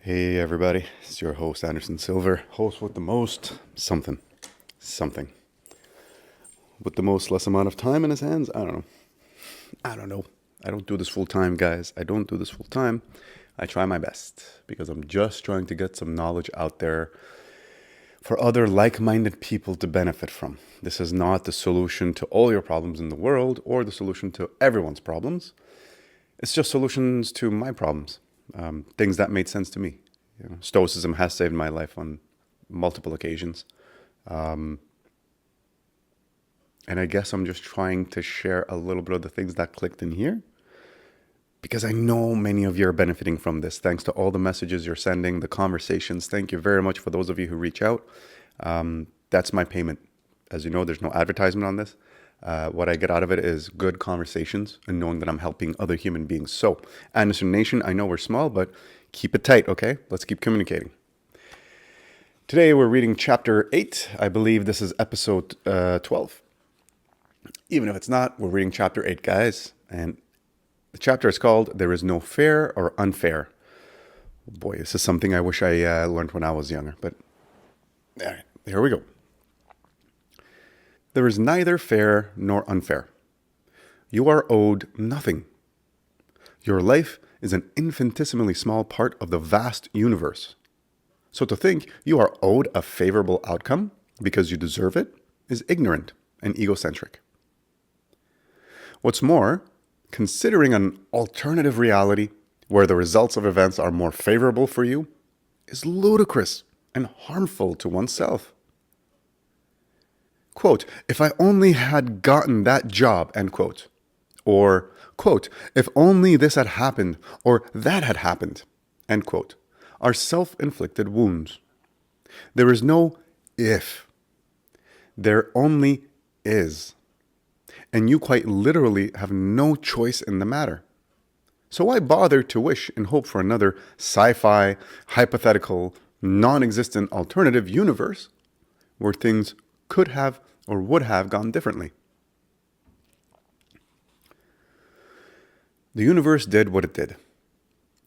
Hey everybody, it's your host Anderson Silver, host with the most something. With the most less amount of time in his hands, I don't know. I don't do this full time, guys. I don't do this full time. I try my best because I'm just trying to get some knowledge out there for other like-minded people to benefit from. This is not the solution to all your problems in the world or the solution to everyone's problems. It's just solutions to my problems. Things that made sense to me. Stoicism has saved my life on multiple occasions. And I guess I'm just trying to share a little bit of the things that clicked in here because I know many of you are benefiting from this. Thanks to all the messages you're sending, the conversations. Thank you very much for those of you who reach out. That's my payment. As you know, there's no advertisement on this. What I get out of it is good conversations and knowing that I'm helping other human beings. So, Anderson Nation, I know we're small, but keep it tight, okay? Let's keep communicating. Today we're reading chapter 8. I believe this is episode 12. Even if it's not, we're reading chapter 8, guys. And the chapter is called There is No Fair or Unfair. Boy, this is something I wish I learned when I was younger. But all right, here we go. There is neither fair nor unfair. You are owed nothing. Your life is an infinitesimally small part of the vast universe. So to think you are owed a favorable outcome because you deserve it is ignorant and egocentric. What's more, considering an alternative reality where the results of events are more favorable for you is ludicrous and harmful to oneself. Quote, if I only had gotten that job, end quote. Or, quote, if only this had happened or that had happened, end quote, are self-inflicted wounds. There is no if. There only is. And you quite literally have no choice in the matter. So why bother to wish and hope for another sci-fi, hypothetical, non-existent alternative universe where things could have or would have gone differently? The universe did what it did.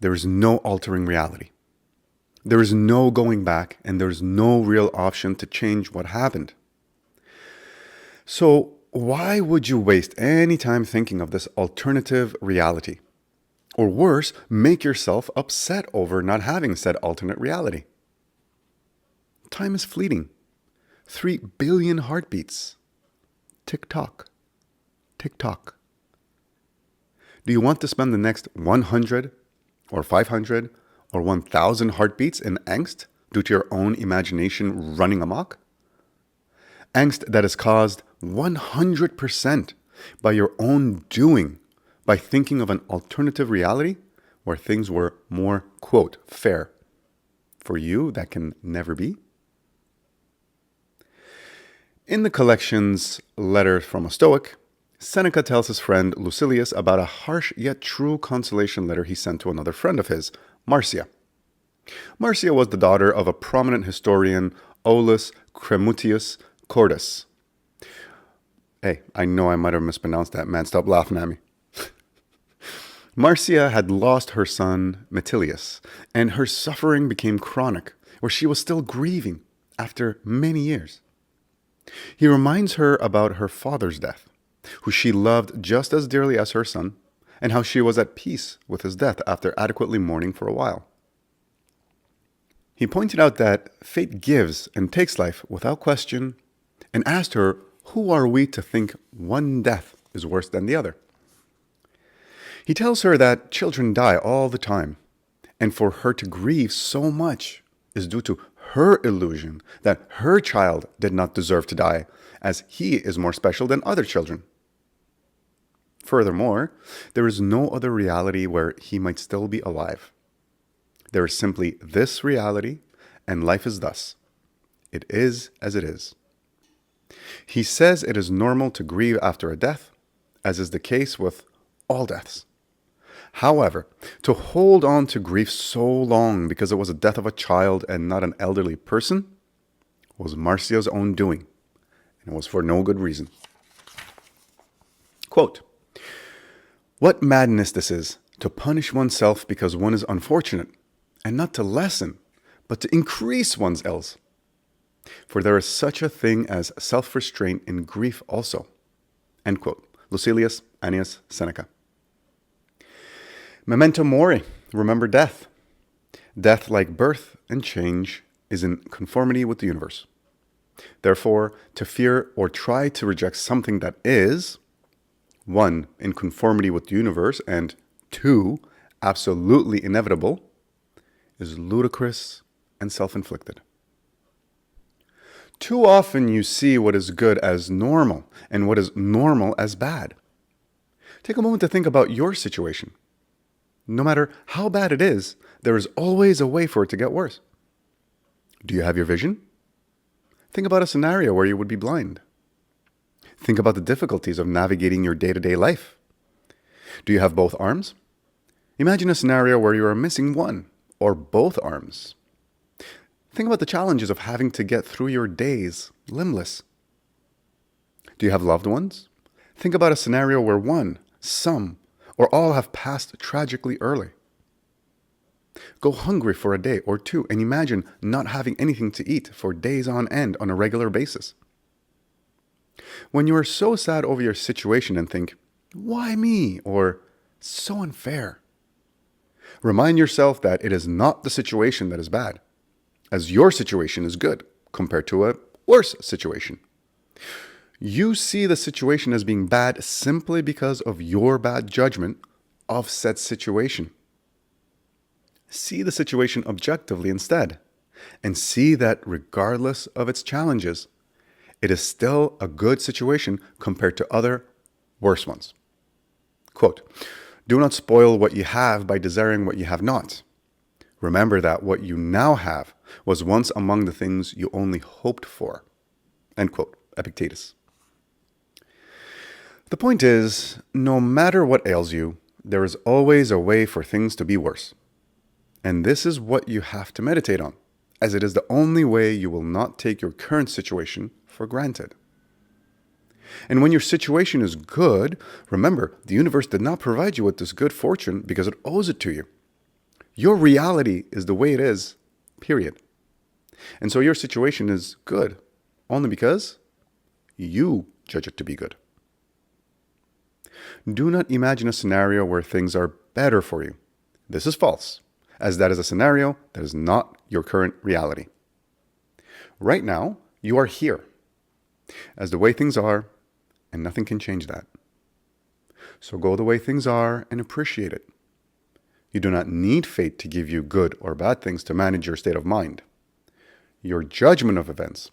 There is no altering reality. There is no going back, and there is no real option to change what happened. So why would you waste any time thinking of this alternative reality? Or worse, make yourself upset over not having said alternate reality? Time is fleeting. 3 billion heartbeats. Tick-tock. Tick-tock. Do you want to spend the next 100 or 500 or 1,000 heartbeats in angst due to your own imagination running amok? Angst that is caused 100% by your own doing, by thinking of an alternative reality where things were more, quote, fair. For you, that can never be. In the collection's Letter from a Stoic, Seneca tells his friend Lucilius about a harsh yet true consolation letter he sent to another friend of his, Marcia. Marcia was the daughter of a prominent historian, Aulus Cremutius Cordus. Hey, I know I might have mispronounced that, man. Stop laughing at me. Marcia had lost her son, Metilius, and her suffering became chronic, where she was still grieving after many years. He reminds her about her father's death, who she loved just as dearly as her son, and how she was at peace with his death after adequately mourning for a while. He pointed out that fate gives and takes life without question, and asked her, who are we to think one death is worse than the other? He tells her that children die all the time, and for her to grieve so much is due to her illusion that her child did not deserve to die, as he is more special than other children. Furthermore, there is no other reality where he might still be alive. There is simply this reality, and life is thus. It is as it is. He says it is normal to grieve after a death, as is the case with all deaths. However, to hold on to grief so long because it was the death of a child and not an elderly person was Marcia's own doing, and it was for no good reason. Quote, what madness this is, to punish oneself because one is unfortunate, and not to lessen, but to increase one's ills. For there is such a thing as self-restraint in grief also. End quote. Lucilius Annius Seneca. Memento mori. Remember death. Death, like birth and change, is in conformity with the universe. Therefore, to fear or try to reject something that is, 1, in conformity with the universe, and 2, absolutely inevitable, is ludicrous and self-inflicted. Too often you see what is good as normal and what is normal as bad. Take a moment to think about your situation. No matter how bad it is, there is always a way for it to get worse. Do you have your vision? Think about a scenario where you would be blind. Think about the difficulties of navigating your day-to-day life. Do you have both arms? Imagine a scenario where you are missing one or both arms. Think about the challenges of having to get through your days limbless. Do you have loved ones? Think about a scenario where one, some, or all have passed tragically early. Go hungry for a day or two and imagine not having anything to eat for days on end on a regular basis. When you are so sad over your situation and think, "Why me?" or "So unfair," remind yourself that it is not the situation that is bad, as your situation is good compared to a worse situation. You see the situation as being bad simply because of your bad judgment of said situation. See the situation objectively instead, and see that regardless of its challenges, it is still a good situation compared to other worse ones. Quote, "Do not spoil what you have by desiring what you have not. Remember that what you now have was once among the things you only hoped for." End quote. Epictetus. The point is, no matter what ails you, there is always a way for things to be worse. And this is what you have to meditate on, as it is the only way you will not take your current situation for granted. And when your situation is good, remember, the universe did not provide you with this good fortune because it owes it to you. Your reality is the way it is, period. And so your situation is good only because you judge it to be good. Do not imagine a scenario where things are better for you. This is false, as that is a scenario that is not your current reality. Right now, you are here, as the way things are, and nothing can change that. So go the way things are and appreciate it. You do not need fate to give you good or bad things to manage your state of mind. Your judgment of events,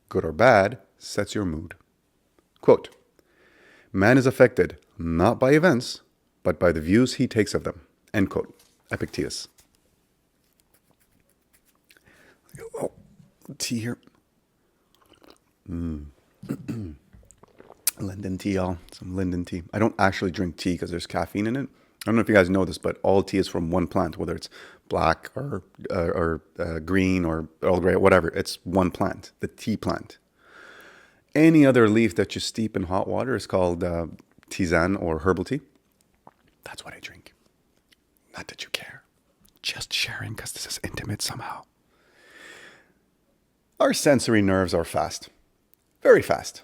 good or bad, sets your mood. Quote, "Man is affected not by events, but by the views he takes of them." End quote. Epictetus. Oh, tea here. Linden tea, y'all. Some linden tea. I don't actually drink tea because there's caffeine in it. I don't know if you guys know this, but all tea is from one plant, whether it's black or green or Earl Grey, whatever. It's one plant, the tea plant. Any other leaf that you steep in hot water is called tisane or herbal tea. That's what I drink. Not that you care. Just sharing because this is intimate somehow. Our sensory nerves are fast. Very fast.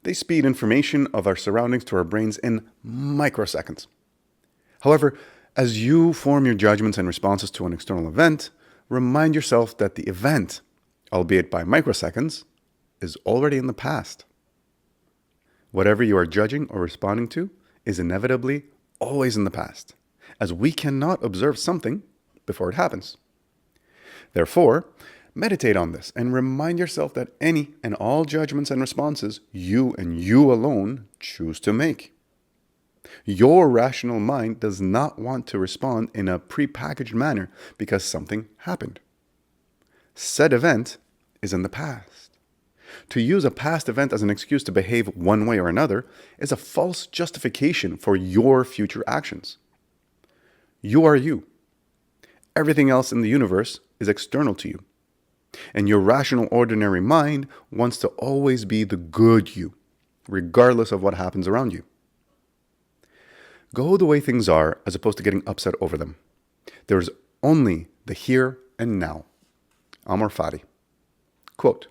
They speed information of our surroundings to our brains in microseconds. However, as you form your judgments and responses to an external event, remind yourself that the event, albeit by microseconds, is already in the past. Whatever you are judging or responding to is inevitably always in the past, as we cannot observe something before it happens. Therefore, meditate on this and remind yourself that any and all judgments and responses you and you alone choose to make. Your rational mind does not want to respond in a prepackaged manner because something happened. Said event is in the past. To use a past event as an excuse to behave one way or another is a false justification for your future actions. You are you. Everything else in the universe is external to you. And your rational, ordinary mind wants to always be the good you, regardless of what happens around you. Go the way things are as opposed to getting upset over them. There is only the here and now. Amor Fati. Quote,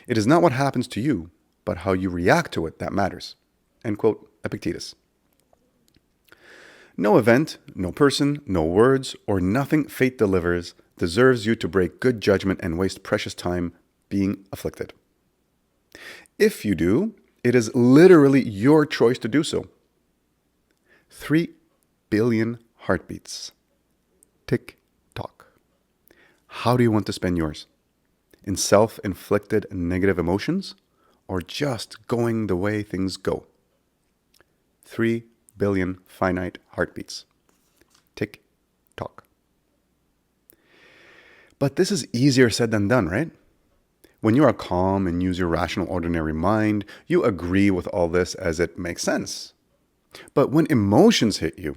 "It is not what happens to you, but how you react to it that matters." End quote, Epictetus. No event, no person, no words, or nothing fate delivers deserves you to break good judgment and waste precious time being afflicted. If you do, it is literally your choice to do so. 3 billion heartbeats. Tick tock. How do you want to spend yours? In self-inflicted negative emotions, or just going the way things go? 3 billion finite heartbeats. Tick tock. But this is easier said than done, right? When you are calm and use your rational, ordinary mind, you agree with all this as it makes sense. But when emotions hit you,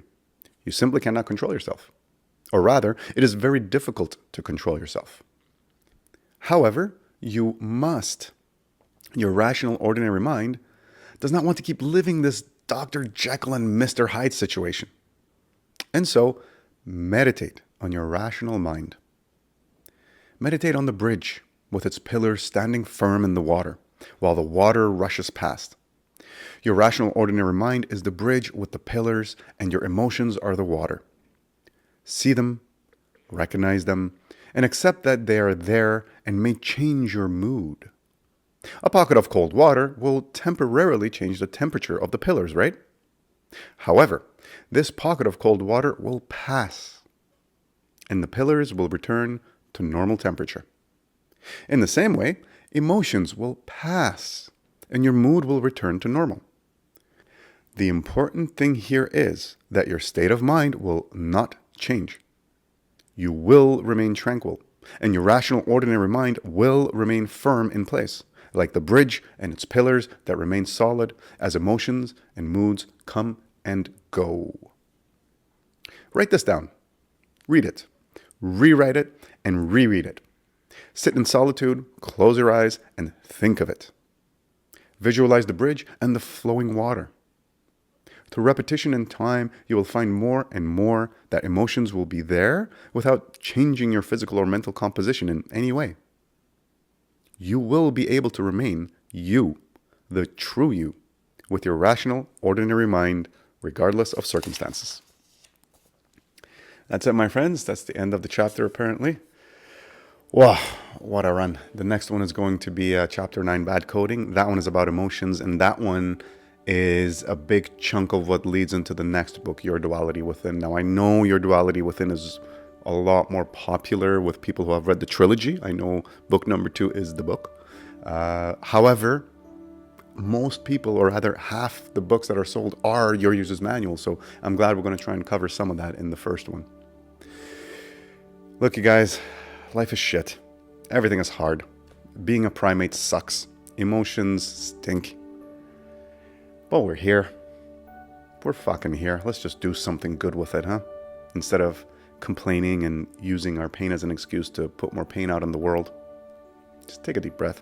you simply cannot control yourself. Or rather, it is very difficult to control yourself. However, you must. Your rational, ordinary mind does not want to keep living this Dr. Jekyll and Mr. Hyde situation. And so, meditate on your rational mind. Meditate on the bridge with its pillars standing firm in the water, while the water rushes past. Your rational, ordinary mind is the bridge with the pillars, and your emotions are the water. See them, recognize them, and accept that they are there and may change your mood. A pocket of cold water will temporarily change the temperature of the pillars, right? However, this pocket of cold water will pass, and the pillars will return to normal temperature. In the same way, emotions will pass, and your mood will return to normal. The important thing here is that your state of mind will not change. You will remain tranquil, and your rational, ordinary mind will remain firm in place, like the bridge and its pillars that remain solid as emotions and moods come and go. Write this down. Read it. Rewrite it and reread it. Sit in solitude, close your eyes, and think of it. Visualize the bridge and the flowing water. Through repetition and time, you will find more and more that emotions will be there without changing your physical or mental composition in any way. You will be able to remain you, the true you, with your rational, ordinary mind, regardless of circumstances. That's it, my friends. That's the end of the chapter, apparently. Wow, what a run. The next one is going to be chapter 9, Bad Coding. That one is about emotions, and that one is a big chunk of what leads into the next book, Your Duality Within. Now, I know Your Duality Within is a lot more popular with people who have read the trilogy. I know book number 2 is the book. However, most people, or rather half the books that are sold, are Your User's Manual. So I'm glad we're going to try and cover some of that in the first one. Look, you guys, life is shit. Everything is hard. Being a primate sucks. Emotions stink. But we're here. We're fucking here. Let's just do something good with it, huh? Instead of complaining and using our pain as an excuse to put more pain out in the world. Just take a deep breath.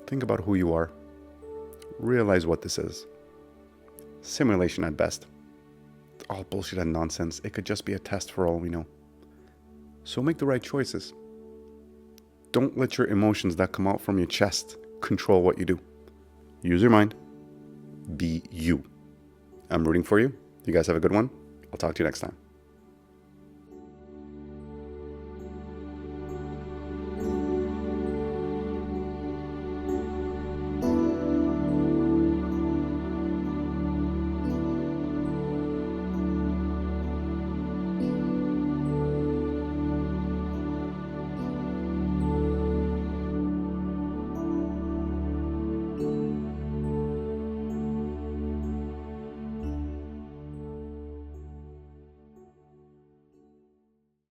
Think about who you are. Realize what this is. Simulation at best. It's all bullshit and nonsense. It could just be a test for all we know. So make the right choices. Don't let your emotions that come out from your chest control what you do. Use your mind. Be you. I'm rooting for you. You guys have a good one. I'll talk to you next time.